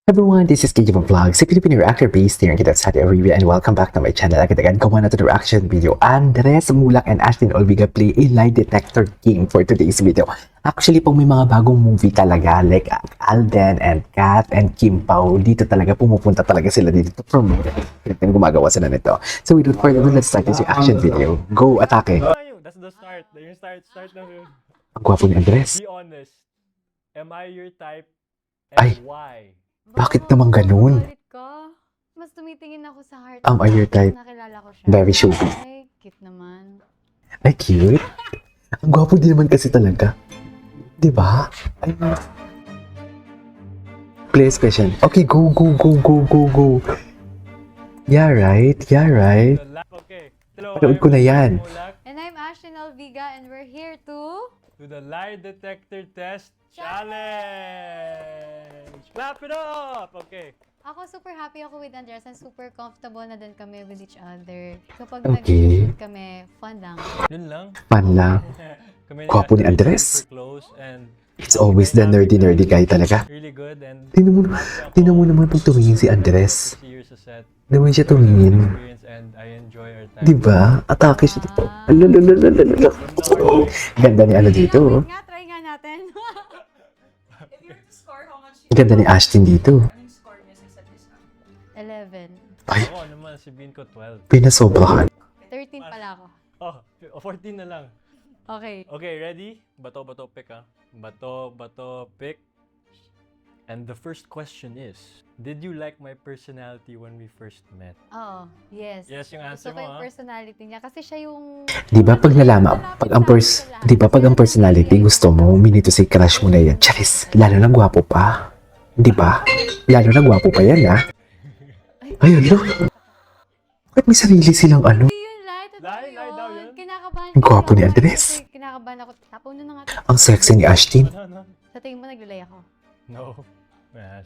Everyone, this is KJ Vlogs, a Filipino reactor based here in Kita Saudi Arabia, and welcome back to my channel. Agad-agad gawa na to the reaction video. Andres Mulak and Ashton Olviga play a lie detector game for today's video. Actually, pag may mga bagong movie talaga, like Alden and Kat and Kim Pao, dito talaga pumupunta talaga sila dito to promote. Kaya gumagawa sila nito. So without further ado, let's start this reaction video. Go, atake! That's the start. Yung start na yun. Ang gwapo ni Andres. Be honest. Am I your type? Ay. And why? Bakit naman ganun? Galit ka. Mas tumitingin ako sa heart. Am I your type? Nakilala ko siya. Very showbiz. Ay, cute naman. Ay, cute. Ang gwapo din naman kasi talaga. Diba? Ay, place question. Okay, go. Yeah, right. Okay. Hello, Panood ko na yan. And I'm Ashton Alviga and we're here to the lie detector test challenge. Clap it up. Okay. Ako super happy ako with Andres and super comfortable na din kami with each other. Kapag Okay. nag-shoot kami, fun lang. Yun lang. Fun lang. Kami Gwapo ni Ashton Andres. super close and It's always the nerdy guy talaga. really good and Tingnan mo naman pag tumingin si Andres. 6 years sa set. Naman siya tumingin. Experience and I enjoy our time. Diba? Atake siya dito. Alalalala. Ganda ni ano dito. Oh. Try nga natin. If you were to score, how much Ganda ni Ashton dito. anong score niya sa isa't isa? 11. Ay, Ako naman, si Bean ko 12. pinasobrahan. 13 pala ako. Oh, 14 na lang. Okay. Okay, ready? Bato, pick ah. Bato, pick. And the first question is, did you like my personality when we first met? Oo. Yes. Yes, yung answer Gusto ko mo yung ah. personality niya. Kasi siya yung... Di ba pag nalaman, di ba pag ang personality gusto mo, minito si crush mo na yan. Charis, lalo na gwapo pa. Di ba? Lalo na gwapo pa yan, ha? Ayun, no? Bakit may sarili silang ano? Hindi yun, Lai. Totoo Lai daw yun. Kinakabahan Ang gwapo ni Andres. Kasi kinakabahan ako. Tapo na nga. Ang sexy ni Ashton. No. Sa tingin mo, naglalay ako. No.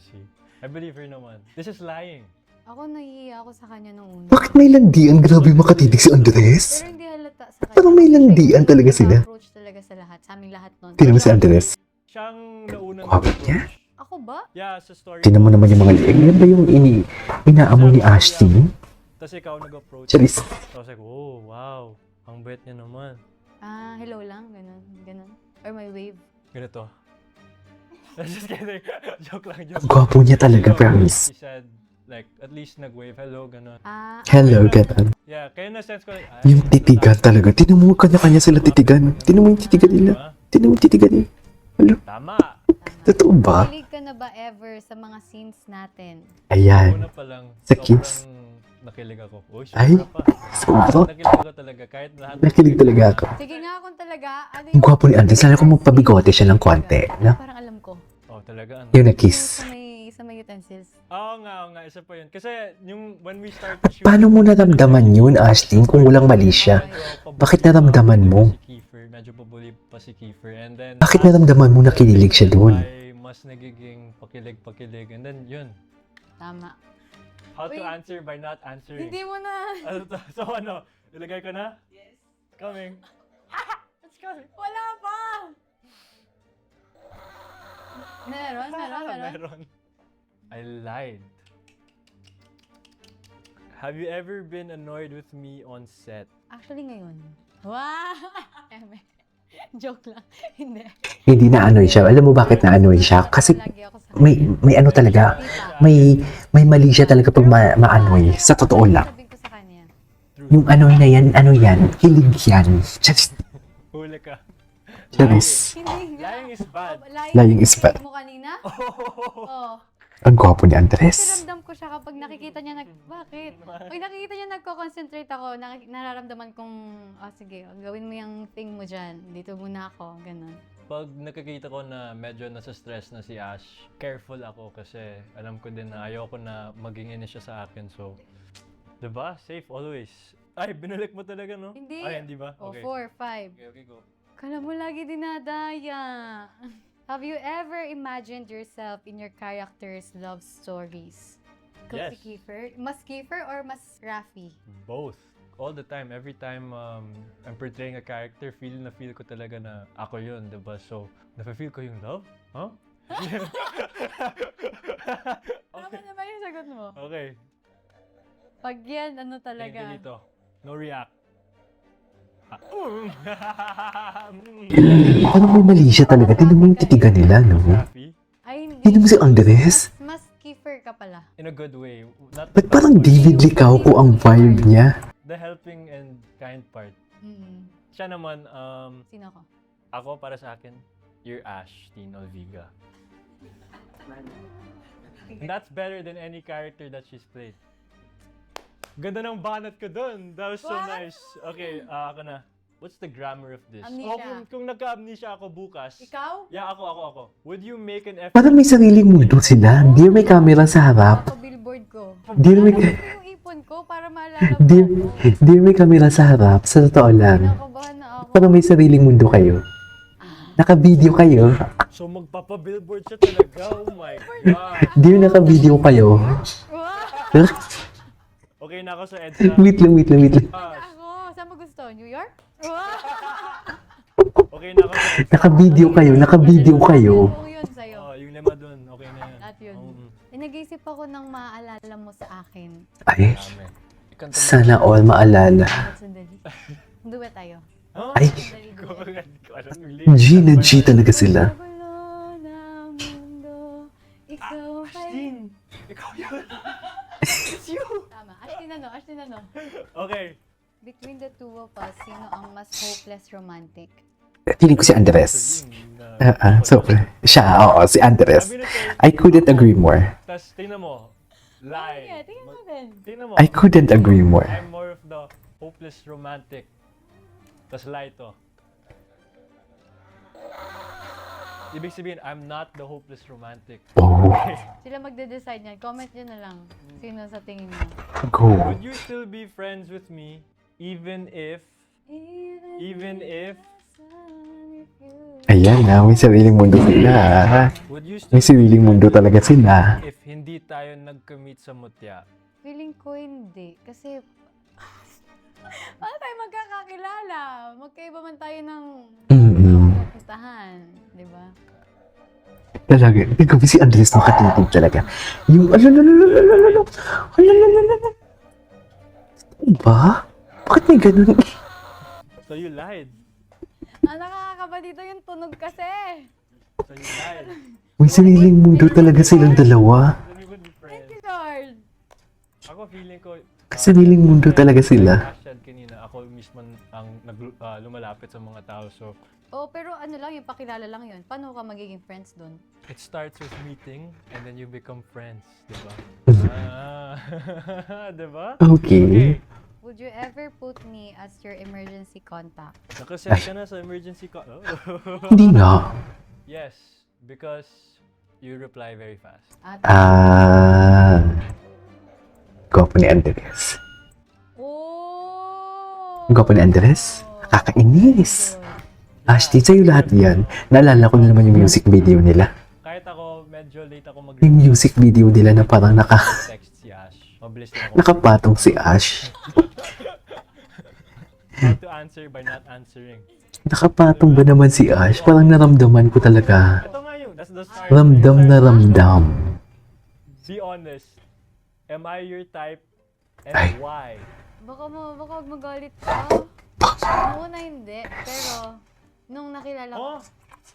She. I believe her naman. This is lying. Ako nahihiya ako sa kanya nung una. Bakit may landian? Grabe makatidig si Andres. Pero hindi halata sa kanya. Parang may landian talaga sila. Approach talaga sa lahat. Sa aming lahat nun. Tingnan mo si Andres. Siyang naunang Gwapo nag-approach. niya. Ako ba? Yeah, sa story. Tingnan mo naman yung mga liig. Yan ba yung inaamoy ni Ashton? Tapos ikaw nag-approach. Charis. I was like, oh, wow. Ang bait niya naman. Ah, hello lang. Ganun. Or my wave. Ganito. Just kidding. Joke lang. Ang gwapo niya talaga, promise. She said, like, at least nag-wave. Hello, gano'n. Ah, Hello, ganun. Yeah, kaya na-sense ko like, Yung titigan talaga. Tinan mo kanya-kanya sila titigan. Tinan mo yung titigan nila. Diba? Tinan mo yung titigan nila. Hello, Tama. totoo ba? Kilig ka na ba ever sa mga scenes natin? Ayan. Una pa lang, Sa kiss. nakilig ako. Uy, Ay. sobra pa. Sobra. Nakilig ako talaga. Kahit lahat. Nakilig talaga ako. Sige nga kung talaga. Ano Ang gwapo ni Andres. Sana kung magpabigote siya ng konti. No? Parang alam ko. Oh, talaga. Ano? Yung na-kiss. Sa may utensils. Oo nga. Isa pa yun. Kasi yung when we start to shoot. Paano mo naramdaman yun, Ashton, kung walang mali siya? Bakit naramdaman mo? Si Kiefer, medyo pabuli pa si Kiefer. And then, Bakit naramdaman mo na kinilig siya doon? ay mas nagiging pakilig. And then, yun. Tama. How to Uy. answer by not answering. Hindi mo na. Ano to? So ano? Ilagay ko na? Yes. Coming. It's coming. Wala pa! Meron. Meron. I lied. Have you ever been annoyed with me on set? Actually ngayon. Wow! Eme. Joke lang. Hindi. Hindi na-anoy siya. Alam mo bakit na-anoy siya? Kasi Lagi ako sa may ano talaga. May mali siya talaga pag ma-anoy. Sa totoo lang. Sabihin ko sa kanya. Yung anoy na yan, ano yan? Kilig yan. Charis. Huli ka. Charis. Hindi nga. Lying is bad. Lying is bad. Mo kanina? Oo. Ang gwapo ni Andres. Ramdam ko siya kapag nakikita niya bakit? Pag nakikita niya nagko-concentrate ako, nararamdaman kong, sige, gawin mo yung thing mo dyan. Dito muna ako, ganun. Pag nakikita ko na medyo nasa stress na si Ash, careful ako kasi alam ko din na ayoko na maging inis siya sa akin. So, diba? Safe always. Ay, binalik mo talaga, no? Hindi. Ay, hindi ba? O, Okay. 4, 5. Okay, go. Kala mo lagi dinadaya. Have you ever imagined yourself in your character's love stories? Ikaw Yes. si Kiefer? Mas Kiefer or mas Rafi? Both. All the time. Every time I'm portraying a character, feel ko talaga na ako yun, diba? So, nafe-feel ko yung love? Huh? Tama na ba yung sagot mo? Okay. Pag yan, ano Tingin ka talaga? dito. No react. Parang may mali siya talaga. Tingnan mo yung titigan nila, no? Happy? Ay, hindi. Tingnan mo si Andres. Mas kiefer ka pala. In a good way. Not Ba't parang David Licauco ang vibe niya? the helping and kind part. Mm. Siya naman, Sino ko? ako para sa akin, you're Ash, Teen Olviga. And that's better than any character that she's played. Ganda ng banat ko dun. That was so What? nice. Okay, ako na. What's the grammar of this? Amnesia. Oh, kung nagka-amnesia ako bukas. Ikaw? Yeah, ako. Would you make an effort? Parang may sariling mundo sila. Hindi may camera sa harap. Ako billboard ko. Hindi may, Lalabas ko yung ipon ko para maalala mo di, ako. di may camera sa harap. Sa totoo lang. Kinakabahan na ako. Parang may sariling mundo kayo. Naka-video kayo. So magpapa-billboard siya talaga. Oh my God. Di naka-video kayo. Wow! Okay na ako sa EDSA. Wait lang. Ah, Ako, saan mo gusto? New York? Wow! okay na ako sa EDSA. Naka-video kayo. Kung yun sa'yo. Oh, yung lema dun. Okay na yan. At yun. Mm, Nag-isip ako ng maaalala mo sa akin. Ay, dami. Ikanta mo. sana all maalala. Sandali. Duet tayo. Oh, Ay. Sandali, duet. ko alam yung lyrics. G na G talaga sila. Gulo ng mundo, ikaw kay... Astin! Ikaw yun! It's you! Tama. Ashtin ano? Okay. Between the two of us, sino ang mas hopeless romantic? Feeling ko si Andres. So, Siya, oo, si Andres. sabi na sa'yo, I couldn't agree more. tas tingnan mo. Lie. Sige, tingnan natin. Tingnan mo. I couldn't agree more. I'm more of the hopeless romantic. Tas lie to. Ibig sabihin, I'm not the hopeless romantic. Oh, Sila magde-decide niyan. Comment nyo na lang. Sino sa tingin mo? go. Would you still be friends with me even if Even if- Ayan na, may sariling mundo sila. would you still May sariling mundo talaga sila. if hindi tayo nag-commit sa mutya? Feeling ko hindi. Kasi, paano tayo magkakakilala? Magkaiba man tayo ng pupuntahan. Di ba? Talaga, ikaw si Andres nakatitig talaga. Yung alalalalalala. Ba? Bakit may ganun? So you lied. Ang nakakakaba dito yung tunog kasi. So you lied. May sariling mundo talaga silang dalawa. So we would be friends. Thank you, Lord. Ako feeling ko, Sariling mundo talaga sila. Ash said kanina, ako mismo ang lumalapit sa mga tao. So Oh, pero ano lang yung pakilala lang yun. Paano ka magiging friends doon? it starts with meeting and then you become friends, di ba? Di ba? Okay. Would you ever put me as your emergency contact? Nakaset ka na sa emergency call. Oh. Hindi nga. Yes, because you reply very fast. At, Gwapo ni Andres. oh! Gwapo ni Andres? Nakakainis. Ashti, sa'yo lahat yan. Naalala ko na naman yung music video nila. Kahit ako, medyo late ako Yung music video nila na parang text si Ash. Mabilis na ako. nakapatong si Ash. How to answer by not answering. Nakapatong ba naman si Ash? Parang naramdaman ko talaga. Ito nga yun. That's the start. Ramdam na ramdam. Be honest. Am I your type? And Ay. why? Baka wag magalit ka. Noong una hindi, pero nung nakilala ko, Oh,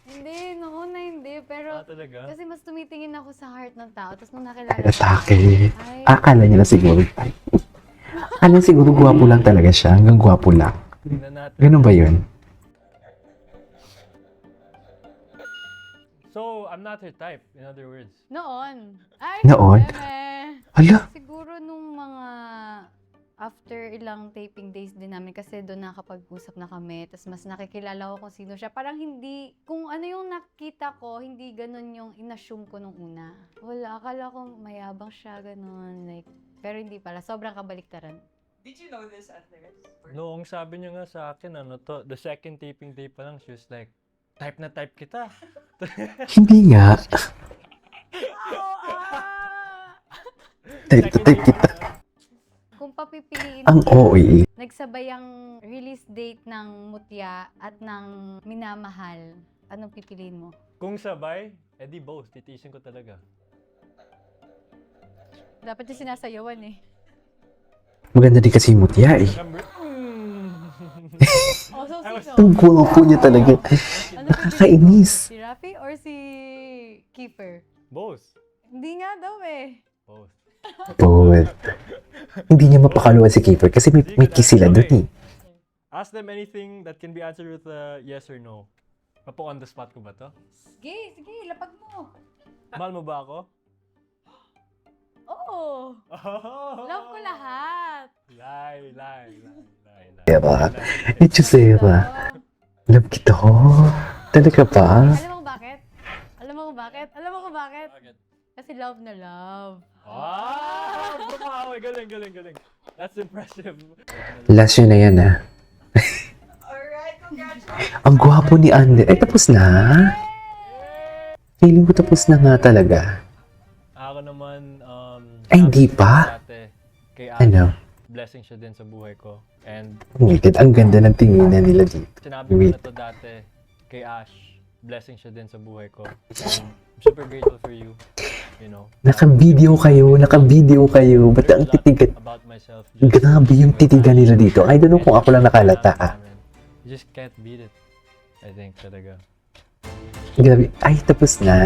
hindi, noong una hindi, pero talaga? kasi mas tumitingin ako sa heart ng tao, tapos nung nakilala ko, Atake. ay, Akala niya na siguro. Akala siguro gwapo lang talaga siya. Hanggang gwapo lang. Tingnan natin. Ganun ba yun? So, I'm not her type, in other words. noon. Ay, Noon? eme. Hala. Siguro nung mga after ilang taping days din namin kasi doon nakapag-usap na kami, tapos mas nakikilala ko kung sino siya. Parang hindi, kung ano yung nakita ko, hindi ganun yung inassume ko nung una. Wala, akala ko mayabang siya, ganun. Like, pero hindi pala, sobrang kabaliktaran. Did you know this, Andres? Noong sabi niya nga sa akin, the second taping day pa lang, she was like, type na type kita. Hindi nga. Type kita. Kung papipiliin Ang OA. nagsabay ang release date ng Mutya at ng Minamahal, anong pipiliin mo? Kung sabay, Eh di both, titiisin ko talaga. Dapat yung sinasayawan eh. Maganda din kasi yung mutya eh. Number... Oh, so sino? Ang gwapo niya talaga. Ano Nakakainis. Si Rafi or si Kiefer? Both. Hindi nga daw eh. Both. But, hindi niya mapakaluan si Kiefer kasi may kiss sila dun eh. Ask them anything that can be answered with a yes or no. Papo on the spot ko ba to? Sige, sige, lapag mo. Mahal mo ba ako? Oo. Love ko lahat. Lie. Diba? It's just Sarah. Love kita. Talaga ba? Alam mo kung bakit? Alam mo kung bakit? Alam mo kung bakit? Kasi love na love. Wow! Bumawi. Galing. That's impressive. Last yun na yan ah. Alright, congratulations. Ang gwapo ni Ander. Ay, tapos na? Feeling ko tapos na nga talaga. Ako naman, Ay, hindi pa? dati, kay Ash, Ano? blessing siya din sa buhay ko. And Oh my God, ang ganda ng tinginan nila dito. sinabi ko Wait. na to dati, kay Ash, blessing siya din sa buhay ko. And I'm super grateful for you, you know. Naka-video kayo. Ba't ang Learned a lot titigan? about myself. Grabe yung titigan nila dito. I don't know kung ako lang nakalata ah. You just can't beat it. I think talaga. Grabe. Ay, tapos na.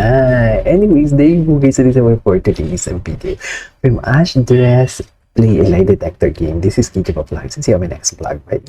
Anyways, there you go guys. This is for today's video. From Ash Dress Play a Lie Detector Game. This is Kiki Vlogs and see you on my next vlog. Bye.